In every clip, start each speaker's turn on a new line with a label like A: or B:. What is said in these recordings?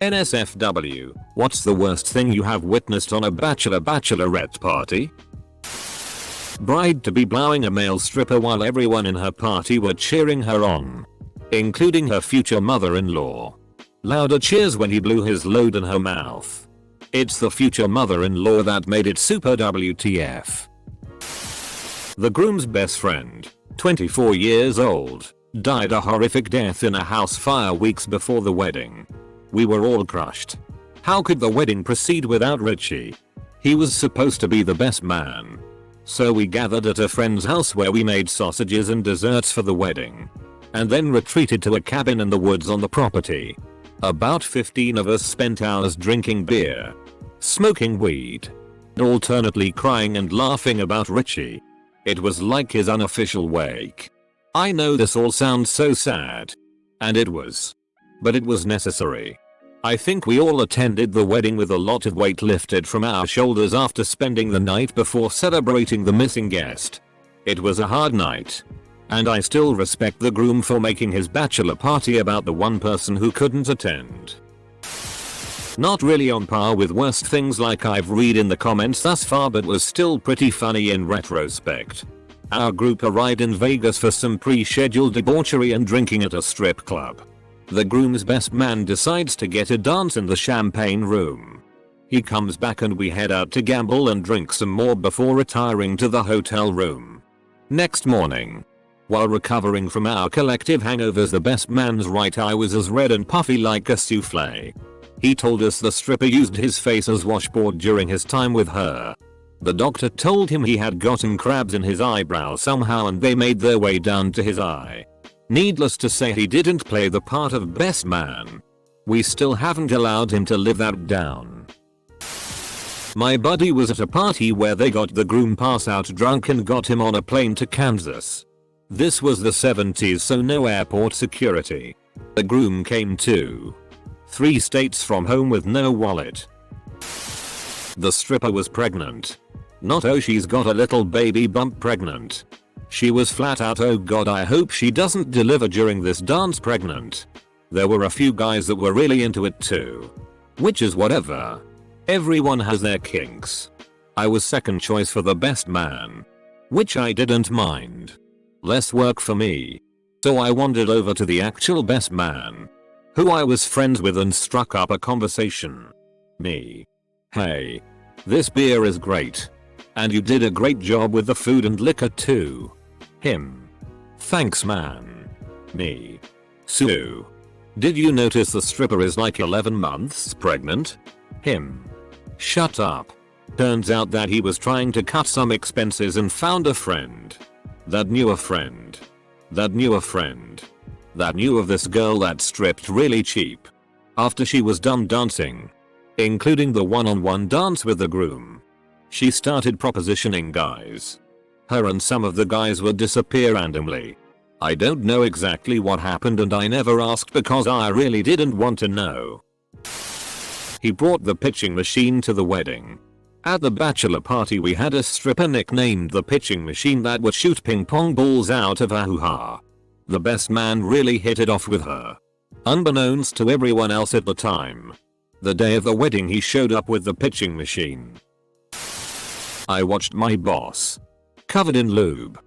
A: NSFW, what's the worst thing you have witnessed on a bachelorette party? Bride-to-be blowing a male stripper while everyone in her party were cheering her on, including her future mother-in-law. Louder cheers when he blew his load in her mouth. It's the future mother-in-law that made it super WTF. The groom's best friend, 24 years old, died a horrific death in a house fire weeks before the wedding. We were all crushed. How could the wedding proceed without Richie? He was supposed to be the best man. So we gathered at a friend's house where we made sausages and desserts for the wedding. And then retreated to a cabin in the woods on the property. About 15 of us spent hours drinking beer, smoking weed, and alternately crying and laughing about Richie. It was like his unofficial wake. I know this all sounds so sad. And it was. But it was necessary. I think we all attended the wedding with a lot of weight lifted from our shoulders after spending the night before celebrating the missing guest. It was a hard night. And I still respect the groom for making his bachelor party about the one person who couldn't attend. Not really on par with worst things like I've read in the comments thus far, but was still pretty funny in retrospect. Our group arrived in Vegas for some pre-scheduled debauchery and drinking at a strip club. The groom's best man decides to get a dance in the champagne room. He comes back and we head out to gamble and drink some more before retiring to the hotel room. Next morning, while recovering from our collective hangovers, the best man's right eye was as red and puffy like a souffle. He told us the stripper used his face as washboard during his time with her. The doctor told him he had gotten crabs in his eyebrow somehow and they made their way down to his eye. Needless to say, he didn't play the part of best man. We still haven't allowed him to live that down. My buddy was at a party where they got the groom pass out drunk and got him on a plane to Kansas. This was the 70s, so no airport security. The groom came to 3 states from home with no wallet. The stripper was pregnant. Not oh she's got a little baby bump pregnant. She was flat out oh god I hope she doesn't deliver during this dance pregnant. There were a few guys that were really into it too. Which is whatever. Everyone has their kinks. I was second choice for the best man. Which I didn't mind. Less work for me. So I wandered over to the actual best man, who I was friends with, and struck up a conversation. Me. Hey. This beer is great. And you did a great job with the food and liquor too. Him. Thanks man. Me. Sue. Did you notice the stripper is like 11 months pregnant? Him. Shut up. Turns out that he was trying to cut some expenses and found a friend. That knew a friend. That knew a friend. That knew of this girl that stripped really cheap. After she was done dancing, including the one-on-one dance with the groom, she started propositioning guys. Her and some of the guys would disappear randomly. I don't know exactly what happened and I never asked because I really didn't want to know. He brought the pitching machine to the wedding. At the bachelor party we had a stripper nicknamed the pitching machine that would shoot ping pong balls out of her hoo-ha. The best man really hit it off with her. Unbeknownst to everyone else at the time. The day of the wedding he showed up with the pitching machine. I watched my boss, covered in lube,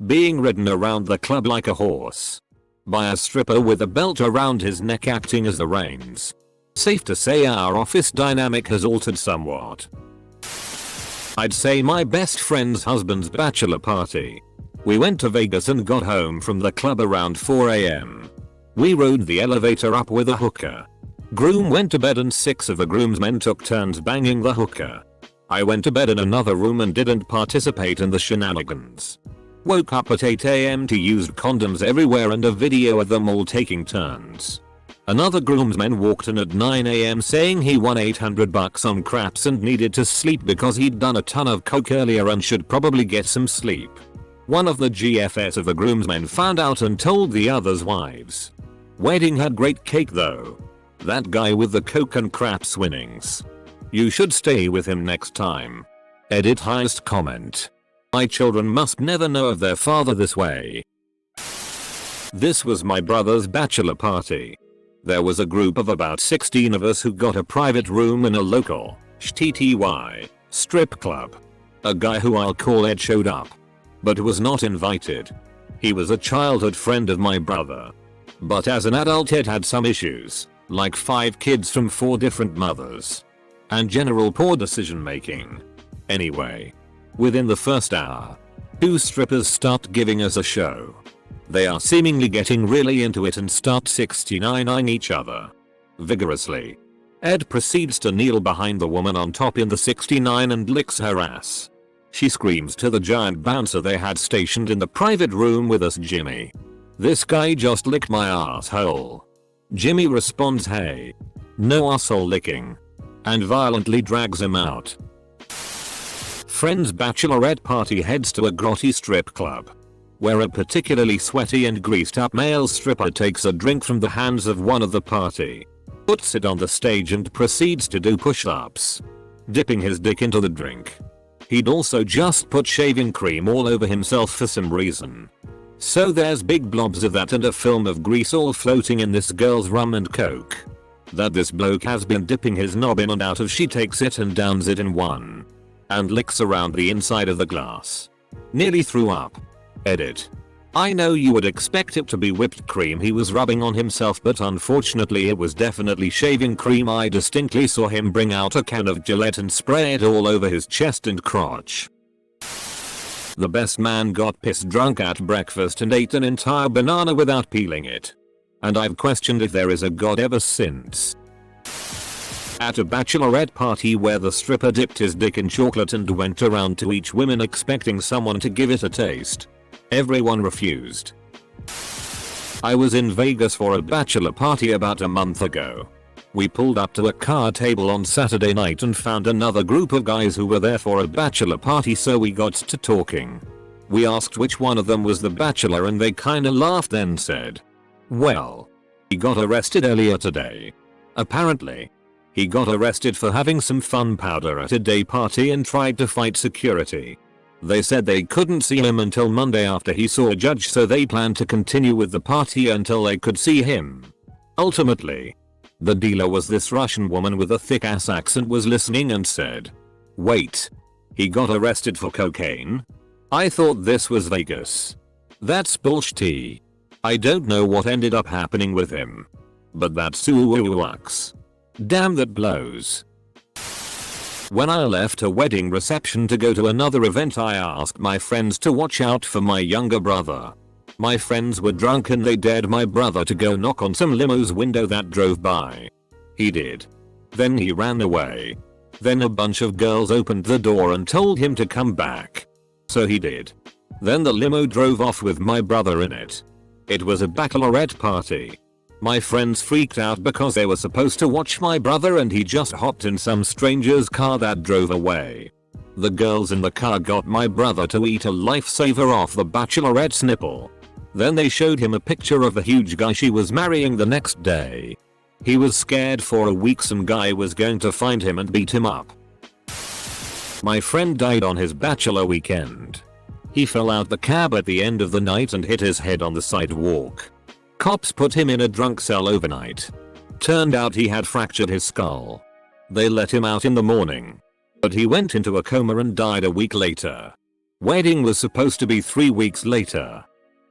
A: being ridden around the club like a horse by a stripper with a belt around his neck acting as the reins. Safe to say our office dynamic has altered somewhat. I'd say my best friend's husband's bachelor party. We went to Vegas and got home from the club around 4 AM. We rode the elevator up with a hooker. Groom went to bed and 6 of the groomsmen took turns banging the hooker. I went to bed in another room and didn't participate in the shenanigans. Woke up at 8 AM to used condoms everywhere and a video of them all taking turns. Another groomsman walked in at 9 AM saying he won $800 on craps and needed to sleep because he'd done a ton of coke earlier and should probably get some sleep. One of the GFS of the groomsmen found out and told the others' wives. Wedding had great cake though. That guy with the coke and craps winnings. You should stay with him next time. Edit highest comment. My children must never know of their father this way. This was my brother's bachelor party. There was a group of about 16 of us who got a private room in a local STTY strip club. A guy who I'll call Ed showed up, but was not invited. He was a childhood friend of my brother. But as an adult Ed had some issues, like 5 kids from 4 different mothers, and general poor decision making. Anyway, within the first hour, 2 strippers start giving us a show. They are seemingly getting really into it and start 69ing each other vigorously. Ed proceeds to kneel behind the woman on top in the 69 and licks her ass. She screams to the giant bouncer they had stationed in the private room with us, Jimmy, "This guy just licked my asshole." Jimmy responds, "Hey, no asshole licking," and violently drags him out. Friend's bachelorette party heads to a grotty strip club, where a particularly sweaty and greased up male stripper takes a drink from the hands of one of the party, puts it on the stage and proceeds to do push-ups, dipping his dick into the drink. He'd also just put shaving cream all over himself for some reason. So there's big blobs of that and a film of grease all floating in this girl's rum and coke that this bloke has been dipping his knob in and out of. She takes it and downs it in one, and licks around the inside of the glass. Nearly threw up. Edit. I know you would expect it to be whipped cream he was rubbing on himself, but unfortunately it was definitely shaving cream. I distinctly saw him bring out a can of Gillette and spray it all over his chest and crotch. The best man got piss drunk at breakfast and ate an entire banana without peeling it. And I've questioned if there is a god ever since. At a bachelorette party where the stripper dipped his dick in chocolate and went around to each woman expecting someone to give it a taste, everyone refused. I was in Vegas for a bachelor party about a month ago. We pulled up to a card table on Saturday night and found another group of guys who were there for a bachelor party, so we got to talking. We asked which one of them was the bachelor and they kinda laughed, then said, "Well, he got arrested earlier today. Apparently, he got arrested for having some fun powder at a day party and tried to fight security. They said they couldn't see him until Monday after he saw a judge, so they planned to continue with the party until they could see him. Ultimately, the dealer was this Russian woman with a thick ass accent was listening and said, 'Wait, he got arrested for cocaine? I thought this was Vegas. That's bullshit. I don't know what ended up happening with him, but that's sucks. Damn, that blows.' When I left a wedding reception to go to another event, I asked my friends to watch out for my younger brother. My friends were drunk and they dared my brother to go knock on some limo's window that drove by. He did. Then he ran away. Then a bunch of girls opened the door and told him to come back. So he did. Then the limo drove off with my brother in it. It was a bachelorette party. My friends freaked out because they were supposed to watch my brother and he just hopped in some stranger's car that drove away. The girls in the car got my brother to eat a lifesaver off the bachelorette's nipple. Then they showed him a picture of the huge guy she was marrying the next day. He was scared for a week some guy was going to find him and beat him up. My friend died on his bachelor weekend. He fell out the cab at the end of the night and hit his head on the sidewalk. Cops put him in a drunk cell overnight. Turned out he had fractured his skull. They let him out in the morning, but he went into a coma and died a week later. Wedding was supposed to be 3 weeks later.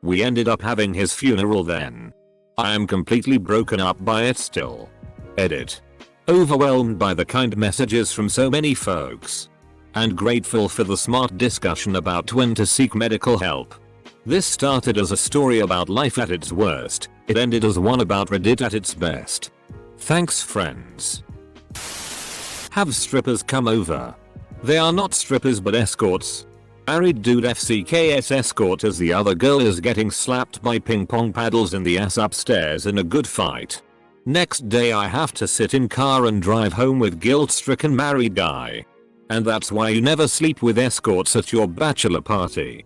A: We ended up having his funeral then. I am completely broken up by it still. Edit. Overwhelmed by the kind messages from so many folks. And grateful for the smart discussion about when to seek medical help. This started as a story about life at its worst. It ended as one about Reddit at its best. Thanks, friends. Have strippers come over. They are not strippers but escorts. Married dude FCKS escort as the other girl is getting slapped by ping pong paddles in the ass upstairs in a good fight. Next day I have to sit in car and drive home with guilt-stricken married guy. And that's why you never sleep with escorts at your bachelor party.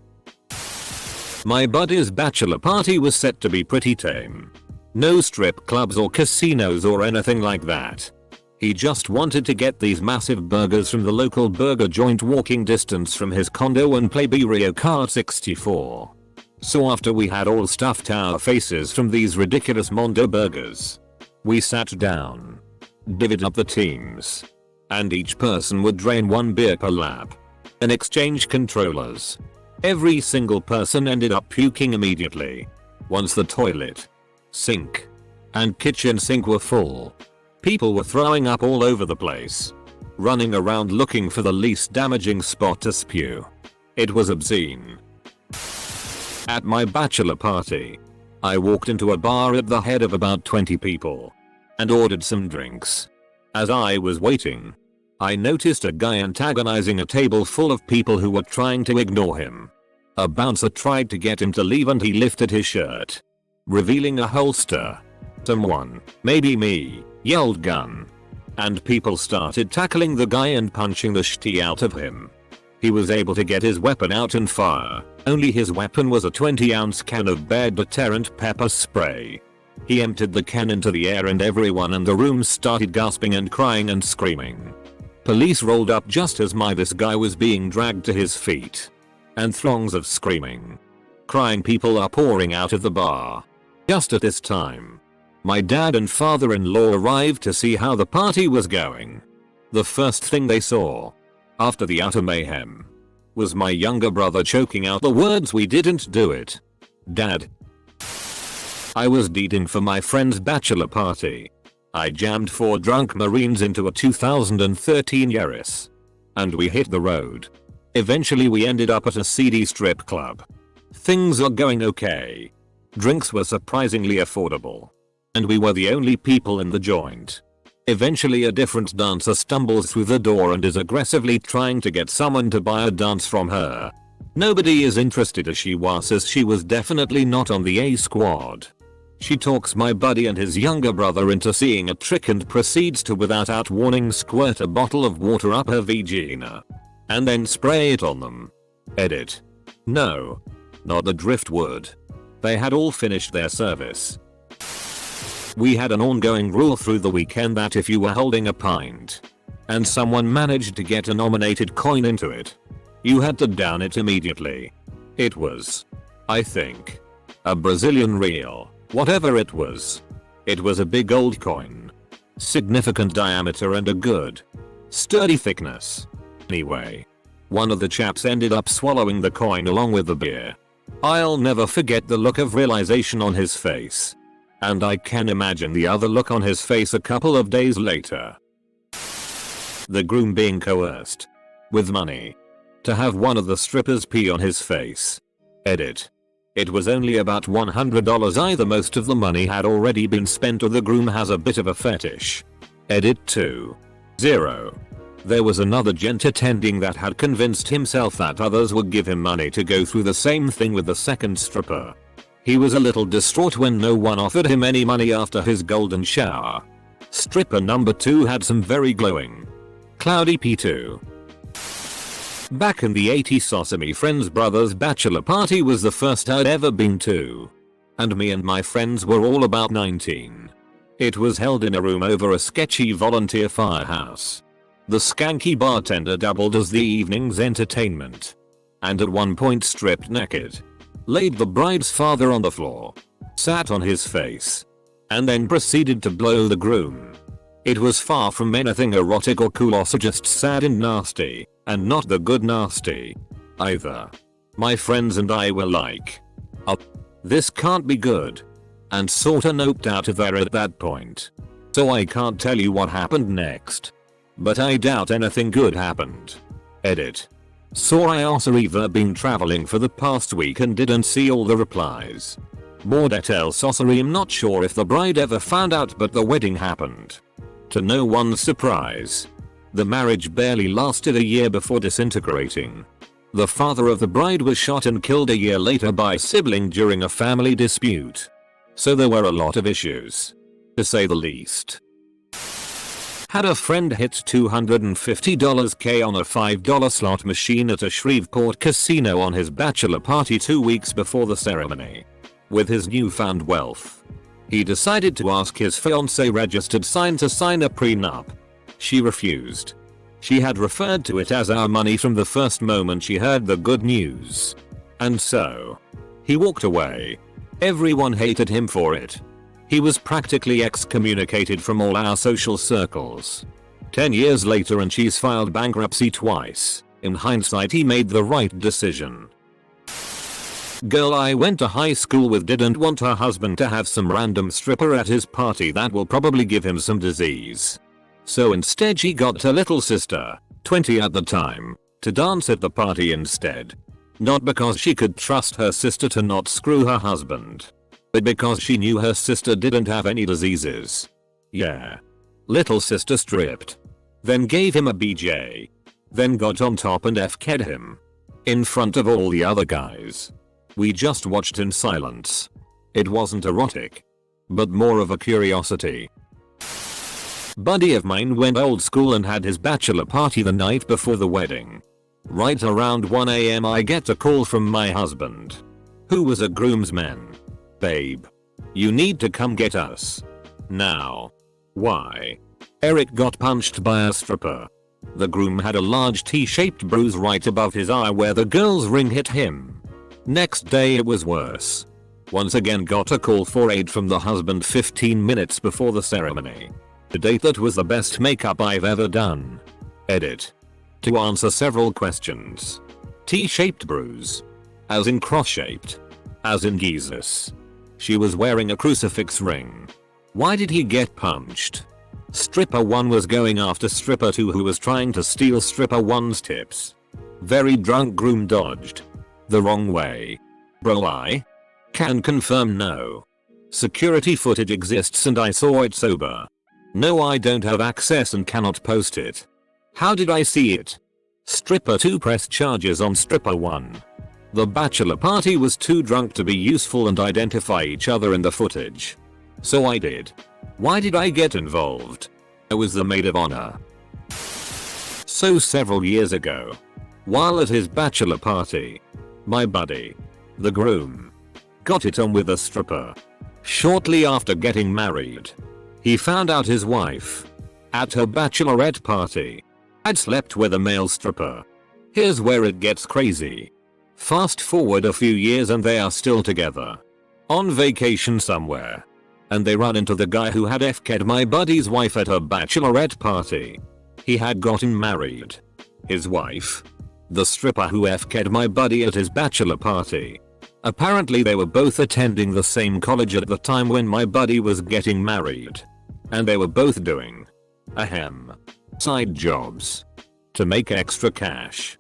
A: My buddy's bachelor party was set to be pretty tame. No strip clubs or casinos or anything like that. He just wanted to get these massive burgers from the local burger joint walking distance from his condo and play Mario Kart 64. So after we had all stuffed our faces from these ridiculous Mondo burgers, We sat down, divvied up the teams, and each person would drain 1 beer per lap. And exchange controllers. Every single person ended up puking immediately. Once the toilet, sink, and kitchen sink were full. People were throwing up all over the place, running around looking for the least damaging spot to spew. It was obscene. At my bachelor party, I walked into a bar at the head of about 20 people and ordered some drinks. As I was waiting, I noticed a guy antagonizing a table full of people who were trying to ignore him. A bouncer tried to get him to leave and he lifted his shirt, revealing a holster. Someone, maybe me, yelled gun. And people started tackling the guy and punching the shit out of him. He was able to get his weapon out and fire, only his weapon was a 20-ounce can of Bear deterrent pepper spray. He emptied the can into the air and everyone in the room started gasping and crying and screaming. Police rolled up just as this guy was being dragged to his feet. And throngs of screaming, crying people are pouring out of the bar. Just at this time, my dad and father-in-law arrived to see how the party was going. The first thing they saw, after the utter mayhem, was my younger brother choking out the words, "We didn't do it, Dad." I was dating for my friend's bachelor party. I jammed 4 drunk Marines into a 2013 Yaris. And we hit the road. Eventually we ended up at a seedy strip club. Things are going okay. Drinks were surprisingly affordable. And we were the only people in the joint. Eventually a different dancer stumbles through the door and is aggressively trying to get someone to buy a dance from her. Nobody is interested as she was definitely not on the A squad. She talks my buddy and his younger brother into seeing a trick and proceeds to without warning squirt a bottle of water up her vagina. And then spray it on them. Edit. No. Not the driftwood. They had all finished their service. We had an ongoing rule through the weekend that if you were holding a pint, and someone managed to get a nominated coin into it, you had to down it immediately. It was, I think, a Brazilian real, whatever it was. It was a big old coin. Significant diameter and a good, sturdy thickness. Anyway, one of the chaps ended up swallowing the coin along with the beer. I'll never forget the look of realization on his face. And I can imagine the other look on his face a couple of days later. The groom being coerced, with money, to have one of the strippers pee on his face. Edit. It was only about $100 either. Most of the money had already been spent or the groom has a bit of a fetish. Edit 2. 0. There was another gent attending that had convinced himself that others would give him money to go through the same thing with the second stripper. He was a little distraught when no one offered him any money after his golden shower. Stripper number 2 had some very glowing, cloudy P2. Back in the 80s, Sosami friend's brother's bachelor party was the first I'd ever been to. And me and my friends were all about 19. It was held in a room over a sketchy volunteer firehouse. The skanky bartender doubled as the evening's entertainment. And at one point stripped naked, laid the bride's father on the floor, sat on his face, and then proceeded to blow the groom. It was far from anything erotic or cool, or just sad and nasty, and not the good nasty either. My friends and I were like, oh, this can't be good, and sorta noped out of there at that point. So I can't tell you what happened next. But I doubt anything good happened. Edit. Saw I also either been traveling for the past week and didn't see all the replies. More details. Sorry, I'm not sure if the bride ever found out, but the wedding happened. To no one's surprise, the marriage barely lasted a year before disintegrating. The father of the bride was shot and killed a year later by a sibling during a family dispute. So there were a lot of issues, to say the least. Had a friend hit $250k on a $5 slot machine at a Shreveport casino on his bachelor party 2 weeks before the ceremony. With his newfound wealth, he decided to ask his fiancée registered sign to sign a prenup. She refused. She had referred to it as our money from the first moment she heard the good news. And so, he walked away. Everyone hated him for it. He was practically excommunicated from all our social circles. 10 years later and she's filed bankruptcy twice. In hindsight he made the right decision. Girl I went to high school with didn't want her husband to have some random stripper at his party that will probably give him some disease. So instead she got her little sister, 20 at the time, to dance at the party instead. Not because she could trust her sister to not screw her husband, but because she knew her sister didn't have any diseases. Yeah. Little sister stripped. Then gave him a BJ. Then got on top and FK'd him. In front of all the other guys. We just watched in silence. It wasn't erotic, but more of a curiosity. Buddy of mine went old school and had his bachelor party the night before the wedding. Right around 1 AM I get a call from my husband, who was a groomsman. Babe, you need to come get us. Now. Why? Eric got punched by a stripper. The groom had a large T-shaped bruise right above his eye where the girl's ring hit him. Next day it was worse. Once again got a call for aid from the husband 15 minutes before the ceremony. To date that was the best makeup I've ever done. Edit. To answer several questions. T-shaped bruise. As in cross-shaped. As in Jesus. She was wearing a crucifix ring. Why did he get punched? Stripper 1 was going after stripper 2 who was trying to steal stripper 1's tips. Very drunk groom dodged. The wrong way. Bro I can confirm no. Security footage exists and I saw it sober. No I don't have access and cannot post it. How did I see it? Stripper 2 pressed charges on stripper 1. The bachelor party was too drunk to be useful and identify each other in the footage. So I did. Why did I get involved? I was the maid of honor. So several years ago, while at his bachelor party, my buddy, the groom, got it on with a stripper. Shortly after getting married, he found out his wife, at her bachelorette party, had slept with a male stripper. Here's where it gets crazy. Fast forward a few years and they are still together. On vacation somewhere. And they run into the guy who had FK'd my buddy's wife at her bachelorette party. He had gotten married. His wife, the stripper who FK'd my buddy at his bachelor party. Apparently they were both attending the same college at the time when my buddy was getting married. And they were both doing side jobs to make extra cash.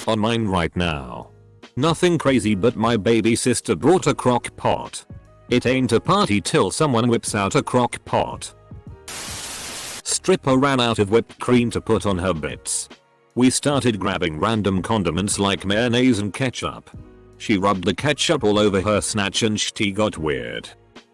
A: On mine right now. Nothing crazy but my baby sister brought a crock pot. It ain't a party till someone whips out a crock pot. Stripper ran out of whipped cream to put on her bits. We started grabbing random condiments like mayonnaise and ketchup. She rubbed the ketchup all over her snatch and she got weird.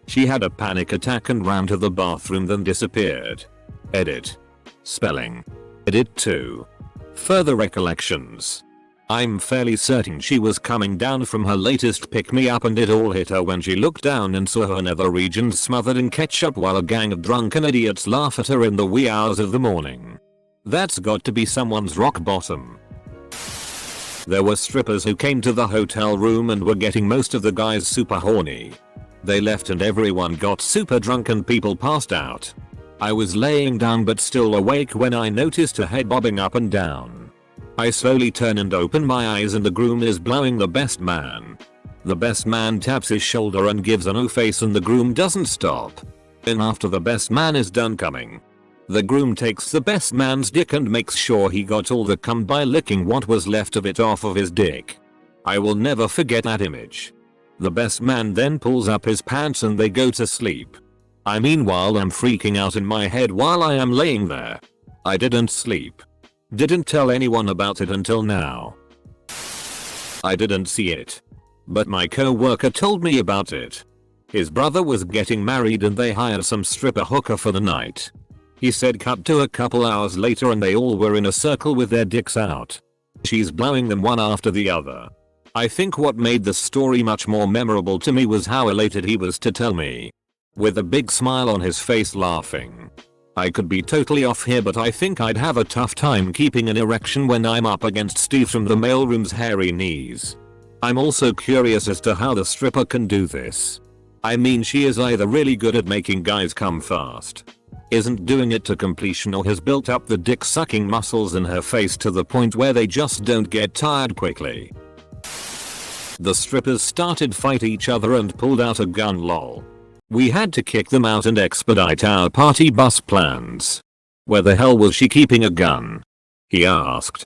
A: She had a panic attack and ran to the bathroom then disappeared. Edit. Spelling. Edit 2. Further recollections. I'm fairly certain she was coming down from her latest pick-me-up and it all hit her when she looked down and saw her nether regions smothered in ketchup while a gang of drunken idiots laugh at her in the wee hours of the morning. That's got to be someone's rock bottom. There were strippers who came to the hotel room and were getting most of the guys super horny. They left and everyone got super drunk and people passed out. I was laying down but still awake when I noticed a head bobbing up and down. I slowly turn and open my eyes and the groom is blowing the best man. The best man taps his shoulder and gives a no face and the groom doesn't stop. Then after the best man is done coming, the groom takes the best man's dick and makes sure he got all the cum by licking what was left of it off of his dick. I will never forget that image. The best man then pulls up his pants and they go to sleep. I meanwhile am freaking out in my head while I am laying there. I didn't sleep. Didn't tell anyone about it until now. I didn't see it. But my co-worker told me about it. His brother was getting married and they hired some stripper hooker for the night. He said cut to a couple hours later and they all were in a circle with their dicks out. She's blowing them one after the other. I think what made the story much more memorable to me was how elated he was to tell me. With a big smile on his face laughing. I could be totally off here but I think I'd have a tough time keeping an erection when I'm up against Steve from the mailroom's hairy knees. I'm also curious as to how the stripper can do this. I mean, she is either really good at making guys come fast, isn't doing it to completion, or has built up the dick sucking muscles in her face to the point where they just don't get tired quickly. The strippers started fight each other and pulled out a gun, lol. We had to kick them out and expedite our party bus plans. Where the hell was she keeping a gun? He asked.